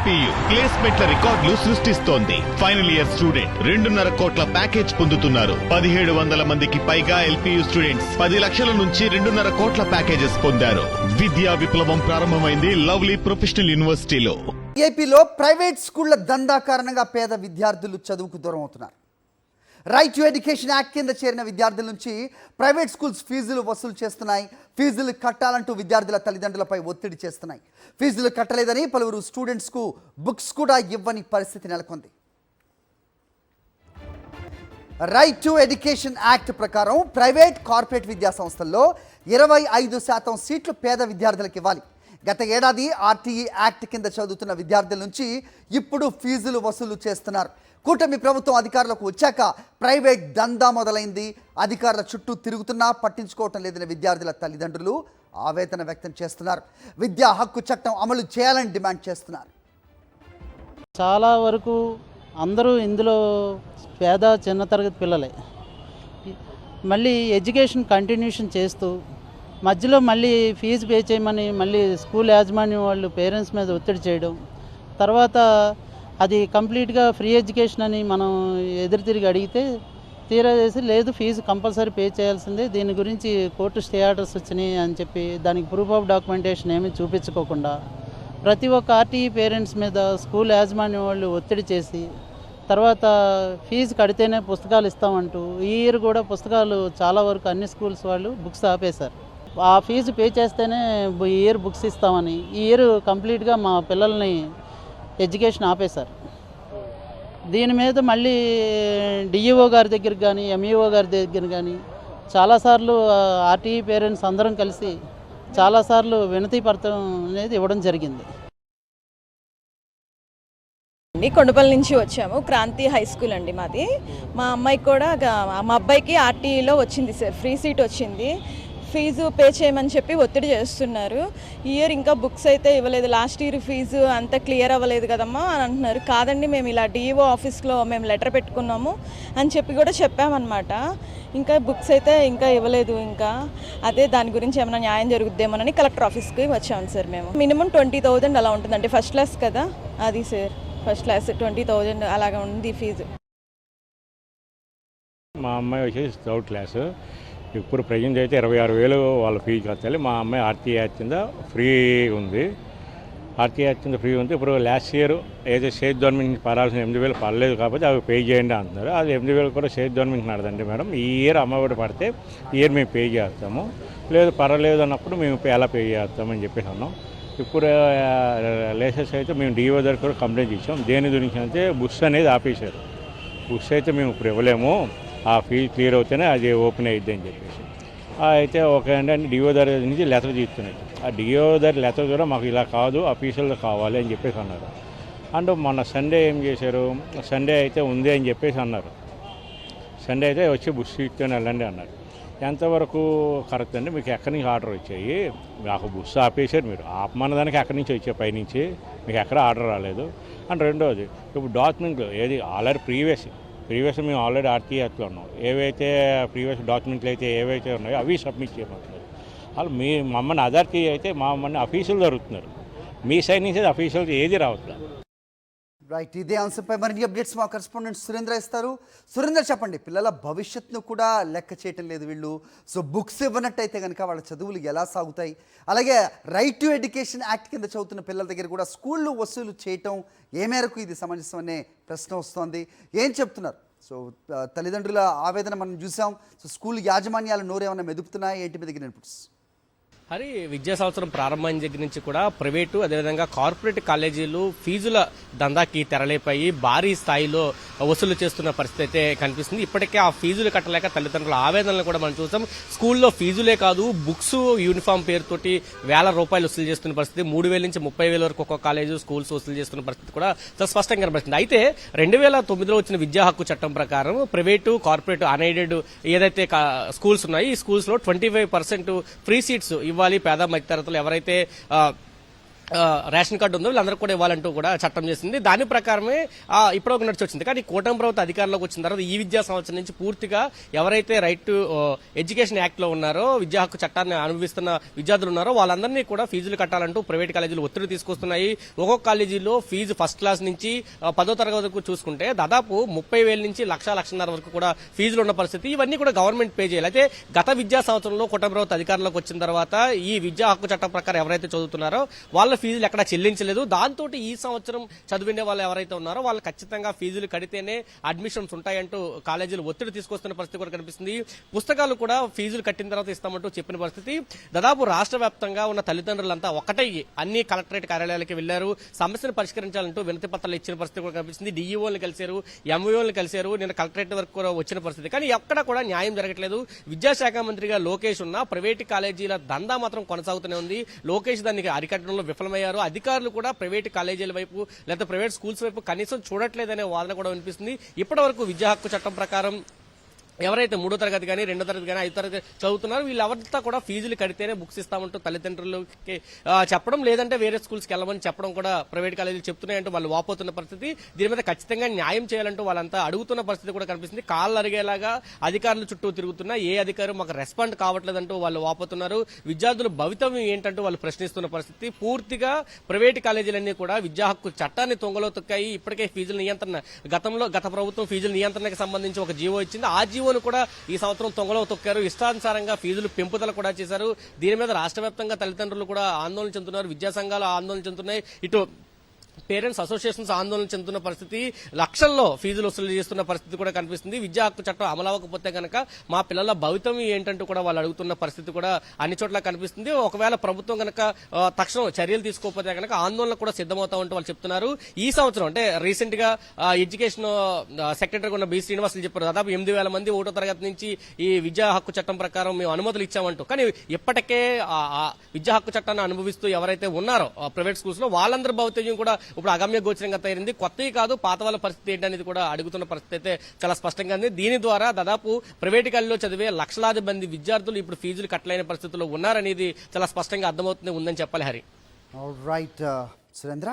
LPU ప్లేస్మెంట్ల రికార్డులు సృష్టిస్తోంది. Final year student 2.5 కోట్ల ప్యాకేజ్ పొందుతున్నారు. 1700 మందికి పైగా ఎల్పీయూ స్టూడెంట్స్ 10 లక్షల నుంచి 2.5 కోట్ల ప్యాకేజెస్ పొందారు. విద్యా విప్లవం ప్రారంభమైంది లవ్లీ ప్రొఫెషనల్ యూనివర్సిటీలో. ఏపీలో ప్రైవేట్ స్కూళ్ల దందా కారణంగా పేద విద్యార్థులు చదువుకు దూరం అవుతున్నారు. రైట్ టు ఎడ్యుకేషన్ యాక్ట్ కింద చేరిన విద్యార్థుల నుంచి ప్రైవేట్ స్కూల్స్ ఫీజులు వసూలు చేస్తున్నాయి. ఫీజులు కట్టాలంటూ విద్యార్థుల తల్లిదండ్రులపై ఒత్తిడి చేస్తున్నాయి. ఫీజులు కట్టలేదని పలువురు స్టూడెంట్స్కు బుక్స్ కూడా ఇవ్వని పరిస్థితి నెలకొంది. రైట్ టు ఎడ్యుకేషన్ యాక్ట్ ప్రకారం ప్రైవేట్ కార్పొరేట్ విద్యా సంస్థల్లో 25% సీట్లు పేద విద్యార్థులకు ఇవ్వాలి. గత ఏడాది ఆర్టీఈ యాక్ట్ కింద చదువుతున్న విద్యార్థుల నుంచి ఇప్పుడు ఫీజులు వసూలు చేస్తున్నారు. కూటమి ప్రభుత్వం అధికారులకు వచ్చాక ప్రైవేట్ దందా మొదలైంది. అధికారుల చుట్టూ తిరుగుతున్నా పట్టించుకోవటం లేదని విద్యార్థుల తల్లిదండ్రులు ఆవేదన వ్యక్తం చేస్తున్నారు. విద్యా హక్కు చట్టం అమలు చేయాలని డిమాండ్ చేస్తున్నారు. చాలా వరకు అందరూ ఇందులో పేద చిన్న తరగతి పిల్లలే. మళ్ళీ ఎడ్యుకేషన్ కంటిన్యూషన్ చేస్తూ మధ్యలో మళ్ళీ ఫీజు పే చేయమని మళ్ళీ స్కూల్ యాజమాన్యం వాళ్ళు పేరెంట్స్ మీద ఒత్తిడి చేయడం, తర్వాత అది కంప్లీట్గా ఫ్రీ ఎడ్యుకేషన్ అని మనం ఎదురు తిరిగి అడిగితే తీరా చేసి లేదు ఫీజు కంపల్సరీ పే చేయాల్సిందే, దీని గురించి కోర్టు స్టే ఆర్డర్స్ వచ్చినాయి అని చెప్పి దానికి ప్రూఫ్ ఆఫ్ డాక్యుమెంటేషన్ ఏమీ చూపించుకోకుండా ప్రతి ఒక్క ఆర్టీఈ పేరెంట్స్ మీద స్కూల్ యాజమాన్యం వాళ్ళు ఒత్తిడి చేసి తర్వాత ఫీజు కడితేనే పుస్తకాలు ఇస్తామంటూ ఈ ఇయర్ కూడా పుస్తకాలు చాలా వరకు అన్ని స్కూల్స్ వాళ్ళు బుక్స్ ఆపేశారు. ఆ ఫీజు పే చేస్తేనే ఈ ఇయర్ బుక్స్ ఇస్తామని ఈ ఇయర్ కంప్లీట్గా మా పిల్లల్ని ఎడ్యుకేషన్ ఆపేశారు. దీని మీద మళ్ళీ డిఈఓ గారి దగ్గర కానీ ఎంఈఓ గారి దగ్గర కానీ చాలాసార్లు ఆర్టీఈ పేరెంట్స్ అందరం కలిసి చాలాసార్లు వినతి పత్రం అనేది ఇవ్వడం జరిగింది. కొండపల్లి నుంచి వచ్చాము. క్రాంతి హై స్కూల్ అండి మాది. మా అమ్మాయికి కూడా మా అబ్బాయికి ఆర్టీఈలో వచ్చింది సార్, ఫ్రీ సీట్ వచ్చింది. ఫీజు పే చేయమని చెప్పి ఒత్తిడి చేస్తున్నారు. ఈ ఇయర్ ఇంకా బుక్స్ అయితే ఇవ్వలేదు, లాస్ట్ ఇయర్ ఫీజు అంతా క్లియర్ అవ్వలేదు కదమ్మా అని అంటున్నారు. కాదండి మేము ఇలా డిఈఓ ఆఫీస్లో మేము లెటర్ పెట్టుకున్నాము అని చెప్పి కూడా చెప్పామన్నమాట. ఇంకా బుక్స్ అయితే ఇంకా ఇవ్వలేదు. ఇంకా అదే దాని గురించి ఏమైనా న్యాయం జరుగుద్దేమోనని కలెక్టర్ ఆఫీస్కి వచ్చాము సార్. మేము మినిమం 20,000 అలా ఉంటుందండి. ఫస్ట్ క్లాస్ కదా అది సార్, ఫస్ట్ క్లాస్ 20,000 అలాగా ఉంది ఫీజు. మా అమ్మాయి వచ్చేసి 3rd క్లాసు. ఇప్పుడు ప్రజెంట్ అయితే 26,000 వాళ్ళ ఫీజు కట్టాలి. మా అమ్మాయి ఆర్టీఈ యాక్ట్ కింద ఫ్రీ ఉంది. ఆర్టీఈ యాక్ట్ కింద ఫ్రీ ఉంది. ఇప్పుడు లాస్ట్ ఇయర్ ఏదో స్టేట్ గవర్నమెంట్ నుంచి పడాల్సిన 8,000 పడలేదు కాబట్టి అవి పే చేయండి అంటున్నారు. అది 8,000 కూడా స్టేట్ గవర్నమెంట్ నడదండి మేడం. ఈ ఇయర్ అమ్మఒడి పడితే ఈ ఇయర్ మేము పే చేస్తాము, లేదు పర్వాలేదు అన్నప్పుడు మేము ఎలా పే చేస్తామని చెప్పేసి అన్నాం. ఇప్పుడు లేటెస్ట్ అయితే మేము డిఓ దగ్గర కూడా కంప్లైంట్ ఇచ్చాం. దేని గురించి అంటే బుక్స్ అనేది ఆపేశారు. బుక్స్ అయితే మేము ఇప్పుడు ఇవ్వలేము, ఆ ఫీజు క్లియర్ అవుతేనే అది ఓపెన్ అయ్యిద్ది అని చెప్పేసి అయితే ఒక ఏంటంటే డిఓ దగ్గర నుంచి లెటర్ తీస్తున్నాయి. ఆ డిఓ దగ్గర లెటర్ కూడా మాకు ఇలా కాదు అఫీషియల్గా కావాలి అని చెప్పేసి అన్నారు. అండ్ మొన్న సండే ఏం చేశారు, సండే అయితే ఉంది అని చెప్పేసి అన్నారు. సండే అయితే వచ్చి బుక్స్ తీసుకొని వెళ్ళండి అన్నారు. ఎంతవరకు కరెక్ట్ అండి? మీకు ఎక్కడి నుంచి ఆర్డర్ వచ్చాయి? మాకు బుక్స్ ఆపేశారు, మీరు ఆపమన్న దానికి ఎక్కడి నుంచి వచ్చాయి పైనుంచి, మీకు ఎక్కడ ఆర్డర్ రాలేదు. అండ్ రెండోది ఇప్పుడు డాక్యుమెంట్లు ఏది ఆల్రెడీ ప్రీవియస్ మేము ఆల్రెడీ ఆర్టీఈ యాక్ట్లో ఉన్నాం. ఏవైతే ప్రీవియస్ డాక్యుమెంట్లు అయితే ఏవైతే ఉన్నాయో అవి సబ్మిట్ చేయమంటున్నారు. వాళ్ళు మమ్మల్ని అథారిటీ అయితే మమ్మల్ని అఫీషియల్ జరుగుతున్నారు, మీ సైడ్ నుంచి అఫీషియల్ ఏది రావట్లేదు. రైట్, ఇదే అంశంపై మరిన్ని అప్డేట్స్ మా కరెస్పాండెంట్ సురేంద్ర ఇస్తారు. సురేంద్ర చెప్పండి, పిల్లల భవిష్యత్తును కూడా లెక్క చేయటం లేదు వీళ్ళు. సో బుక్స్ ఇవ్వనట్టయితే కనుక వాళ్ళ చదువులు ఎలా సాగుతాయి? అలాగే రైట్ టు ఎడ్యుకేషన్ యాక్ట్ కింద చదువుతున్న పిల్లల దగ్గర కూడా స్కూళ్ళు వసూలు చేయటం ఏ మేరకు ఇది సమంజసం అనే ప్రశ్న వస్తోంది. ఏం చెప్తున్నారు? సో తల్లిదండ్రుల ఆవేదన మనం చూసాం. సో స్కూల్ యాజమాన్యాలు నోరేమన్నా మెదుపుతున్నాయి ఏంటి మీ దగ్గర ఇన్పుట్స్? హరి, విద్యా సంవత్సరం ప్రారంభమైన దగ్గర నుంచి కూడా ప్రైవేటు అదేవిధంగా కార్పొరేట్ కాలేజీలు ఫీజుల దందాకి తెరలేపాయి భారీ స్థాయిలో వసూలు చేస్తున్న పరిస్థితి అయితే కనిపిస్తుంది. ఇప్పటికే ఆ ఫీజులు కట్టలేక తల్లిదండ్రుల ఆవేదనలు కూడా మనం చూసాం. స్కూల్లో ఫీజులే కాదు, బుక్స్ యూనిఫామ్ పేరుతోటి ₹1,000 వసూలు చేస్తున్న పరిస్థితి. 3,000 నుంచి 30,000 వరకు ఒక్కొక్క కాలేజీ స్కూల్స్ వసూలు చేస్తున్న పరిస్థితి కూడా స్పష్టంగా కనిపిస్తుంది. అయితే 2009లో వచ్చిన విద్యా హక్కు చట్టం ప్రకారం ప్రైవేటు కార్పొరేట్ అన్ఎయిడెడ్ ఏదైతే స్కూల్స్ ఉన్నాయో ఈ స్కూల్స్ లో 25% ఫ్రీ సీట్స్ ఇవ్వాలి. పేద మధ్యతరగతులు ఎవరైతే రేషన్ కార్డు ఉందో వీళ్ళందరూ కూడా ఇవ్వాలంటూ కూడా చట్టం చేసింది. దాని ప్రకారమే ఇప్పటివరకు నడిచి వచ్చింది. కానీ కూటమి ప్రభుత్వం అధికారంలోకి వచ్చిన తర్వాత ఈ విద్యా సంవత్సరం నుంచి పూర్తిగా ఎవరైతే రైట్ టు ఎడ్యుకేషన్ యాక్ట్ లో ఉన్నారో, విద్యా హక్కు చట్టాన్ని అనుభవిస్తున్న విద్యార్థులు ఉన్నారో వాళ్ళందరినీ కూడా ఫీజులు కట్టాలంటూ ప్రైవేట్ కాలేజీలు ఒత్తిడి తీసుకొస్తున్నాయి. ఒక్కొక్క కాలేజీలో ఫీజు ఫస్ట్ క్లాస్ నుంచి 10వ తరగతి వరకు చూసుకుంటే దాదాపు 30,000 నుంచి 1,00,000 వరకు కూడా ఫీజులు ఉన్న పరిస్థితి. ఇవన్నీ కూడా గవర్నమెంట్ పే చేయాలి. అయితే గత విద్యా సంవత్సరంలో కూటమి ప్రభుత్వం అధికారంలోకి వచ్చిన తర్వాత ఈ విద్యా హక్కు చట్టం ప్రకారం ఎవరైతే చదువుతున్నారో వాళ్ళ ఫీజులు ఎక్కడ చెల్లించలేదు. దాంతో ఈ సంవత్సరం చదివిన వాళ్ళు ఎవరైతే ఉన్నారో వాళ్ళు ఖచ్చితంగా ఫీజులు కడితేనే అడ్మిషన్స్ ఉంటాయంటూ కాలేజీలు ఒత్తిడి తీసుకొస్తున్న పరిస్థితి కూడా కనిపిస్తుంది. పుస్తకాలు కూడా ఫీజులు కట్టిన తర్వాత ఇస్తామంటూ చెప్పిన పరిస్థితి. దాదాపు రాష్ట్ర వ్యాప్తంగా ఉన్న తల్లిదండ్రులంతా ఒకటే అన్ని కలెక్టరేట్ కార్యాలయాలకు వెళ్లారు. సమస్యను పరిష్కరించాలంటూ వినతి పత్రాలు ఇచ్చిన పరిస్థితి కూడా కనిపిస్తుంది. డిఈఓలను కలిశారు, ఎంఈఓలను కలిశారు, నిన్న కలెక్టరేట్ వరకు కూడా వచ్చిన పరిస్థితి. కానీ ఎక్కడ కూడా న్యాయం జరగట్లేదు. విద్యాశాఖ మంత్రిగా లోకేష్ ఉన్న ప్రైవేటు కాలేజీల దందా మాత్రం కొనసాగుతూనే ఉంది. లోకేష్ దానికి అరికట్టడంలో విఫలమయ్యారు. అధికారులు కూడా ప్రైవేట్ కాలేజీల వైపు లేదా ప్రైవేట్ స్కూల్స్ వైపు కనీసం చూడట్లేదనే వాదన కూడా వినిపిస్తుంది. ఇప్పటి వరకు విద్యా హక్కు చట్టం ప్రకారం ఎవరైతే 3వ తరగతి కానీ 2వ తరగతి కానీ 5వ తరగతి చదువుతున్నారో వీళ్ళెవరితో కూడా ఫీజులు కడితేనే బుక్స్ ఇస్తామంటూ తల్లిదండ్రులకి చెప్పడం, లేదంటే వేరే స్కూల్స్కి వెళ్ళమని చెప్పడం కూడా ప్రైవేట్ కాలేజీలు చెప్తున్నాయంటూ వాళ్ళు వాపోతున్న పరిస్థితి. దీని మీద ఖచ్చితంగా న్యాయం చేయాలంటూ వాళ్ళంతా అడుగుతున్న పరిస్థితి కూడా కనిపిస్తుంది. కాళ్ళు అరిగేలాగా అధికారులు చుట్టూ తిరుగుతున్నా ఏ అధికారులు మాకు రెస్పాండ్ కావట్లేదంటూ వాళ్ళు వాపోతున్నారు. విద్యార్థులు భవితవ్యం ఏంటంటూ వాళ్ళు ప్రశ్నిస్తున్న పరిస్థితి. పూర్తిగా ప్రైవేట్ కాలేజీలన్నీ కూడా విద్యా హక్కు చట్టాన్ని తొంగలో తొక్కాయి. ఇప్పటికే ఫీజుల నియంత్రణ గత ప్రభుత్వం ఫీజుల నియంత్రణకు సంబంధించి ఒక జీవో ఇచ్చింది. ఆ జీవోను కూడా ఈ సంవత్సరం తొంగలో తొక్కారు. ఇష్టానుసారంగా ఫీజులు పెంపుదల కూడా చేశారు. దీని మీద రాష్ట్ర వ్యాప్తంగా తల్లిదండ్రులు కూడా ఆందోళన చెందుతున్నారు. విద్యా సంఘాలు ఆందోళన చెందుతున్నాయి. ఇటు పేరెంట్స్ అసోసియేషన్స్ ఆందోళన చెందుతున్న పరిస్థితి. లక్షల్లో ఫీజులు వసూలు చేస్తున్న పరిస్థితి కూడా కనిపిస్తుంది. విద్యా హక్కు చట్టం అమలవకపోతే కనుక మా పిల్లల భవితవ్యం ఏంటంటూ కూడా వాళ్ళు అడుగుతున్న పరిస్థితి కూడా అన్ని చోట్ల కనిపిస్తుంది. ఒకవేళ ప్రభుత్వం కనుక తక్షణం చర్యలు తీసుకోకపోతే కనుక ఆందోళన కూడా సిద్ధమవుతామంటూ వాళ్ళు చెప్తున్నారు. ఈ సంవత్సరం అంటే రీసెంట్ గా ఎడ్యుకేషన్ సెక్రటరీ ఉన్న బి శ్రీనివాసులు చెప్పారు దాదాపు 8,000 మంది 1వ తరగతి నుంచి ఈ విద్యా హక్కు చట్టం ప్రకారం మేము అనుమతులు ఇచ్చామంటూ. కానీ ఇప్పటికే విద్యా హక్కు చట్టాన్ని అనుభవిస్తూ ఎవరైతే ఉన్నారో ప్రైవేట్ స్కూల్స్ లో వాళ్ళందరి భవితవ్యం కూడా ఇప్పుడు అగమ్య గోచరంగా తయారైంది. కొత్తవి కాదు, పాత వాళ్ళ పరిస్థితి ఏంటనేది కూడా అడుగుతున్న పరిస్థితి అయితే చాలా స్పష్టంగా ఉంది. దీని ద్వారా దాదాపు ప్రైవేట్ కాలేజీలో చదివే లక్షలాది మంది విద్యార్థులు ఇప్పుడు ఫీజులు కట్టలేని పరిస్థితుల్లో ఉన్నారనేది చాలా స్పష్టంగా అర్థమవుతుంది ఉందని చెప్పాలి. హరి రైట్ సురేంద్ర.